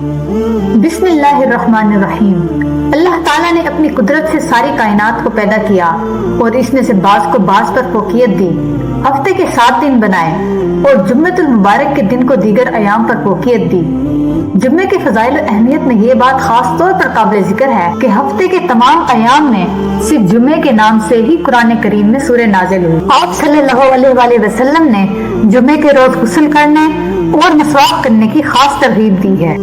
बिस्मिल्लाहिर्रहमानिर्रहीम। अल्लाह ताला ने अपनी कुदरत से सारी कायनात को पैदा किया और इसमें से बाज को बाज पर फोकियत दी। हफ्ते के 7 दिन बनाए और जुम्मतुल मुबारक के दिन को दीगर अयाम पर फोकियत दी। जुम्मे के फजाइल और अहमियत में ये बात खास तौर पर काबिल जिक्र है कि हफ्ते के तमाम अयाम में सिर्फ जुम्मे के नाम से ही कुरान करीम में सूरह नाजिल हुई। आप सल्लल्लाहु अलैहि वसल्लम ने जुम्मे के रोज गुस्ल करने और मसवाक करने की खास तरगीब दी है।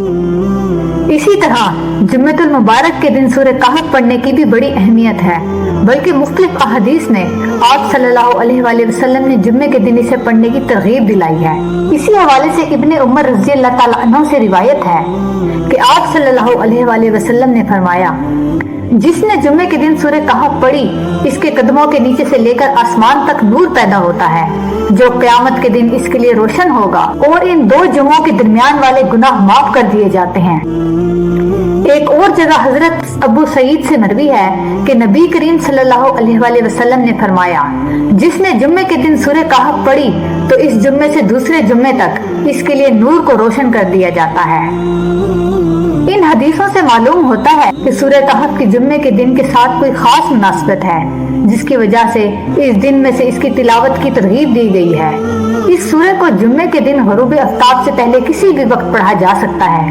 इसी तरह जुम्मतुल मुबारक के दिन सूरह कहफ पढ़ने की भी बड़ी अहमियत है, बल्कि मुख्तलिफ अहदीस ने आप सल्लल्लाहु अलैहि वसल्लम ने जुम्मे के दिन इसे पढ़ने की तरगीब दिलाई है। इसी हवाले से इब्ने उमर रज़ी अल्लाह ताला अन्हु से रिवायत है कि आप सल्लल्लाहु अलैहि वसल्लम ने फरमाया, जिसने जुम्मे के दिन सूरह कहफ पढ़ी, इसके कदमों के नीचे से लेकर आसमान तक नूर पैदा होता है जो क़यामत के दिन इसके लिए रोशन होगा और इन 2 जुम्मों के दरमियान वाले गुनाह माफ कर दिए जाते हैं। एक और जगह हजरत अबू सईद से मरवी है कि नबी करीम सल्लल्लाहु अलैहि वसल्लम ने फरमाया, जिसने जुम्मे के दिन सूरह कहफ पढ़ी तो इस जुम्मे से दूसरे जुम्मे तक इसके लिए नूर को रोशन कर दिया जाता है। इन हदीसों से मालूम होता है कि सूरह कहफ की जुम्मे के दिन के साथ कोई खास मुनासबत है, जिसकी वजह से इस दिन में से इसकी तिलावत की तरगीब दी गई है। इस सूरह को जुम्मे के दिन गरूब आफ्ताब से पहले किसी भी वक्त पढ़ा जा सकता है,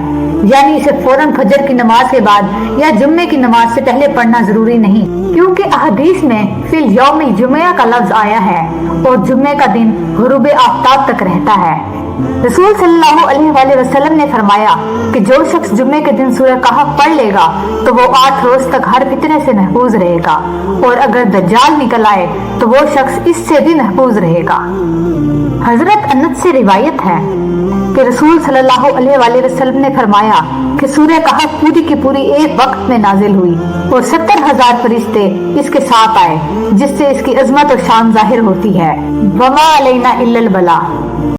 यानी इसे फौरन फजर की नमाज के बाद या जुम्मे की नमाज से पहले पढ़ना जरूरी नहीं, क्योंकि अहदीस में फिल यौमिल जुम्मे का लफ्ज आया है और जुम्मे का दिन गरूब आफ्ताब तक रहता है। रसूल सल्लल्लाहु अलैहि वसल्लम ने फरमाया कि जो शख्स जुम्मे के दिन सूरह कहफ पढ़ लेगा तो वो 8 रोज तक हर फितने से महफूज रहेगा, और अगर दज्जाल निकल आए तो वो शख्स इससे भी महफूज रहेगा। हजरत अनस से रिवायत है कि रसूल सल्लल्लाहु अलैहि वसल्लम ने फरमाया कि सूरह कहफ पूरी की पूरी एक वक्त में नाजिल हुई और 70,000 फरिश्ते इसके साथ आए, जिससे इसकी अजमत और शान जाहिर होती है। वमा अलैना इल्लल बला।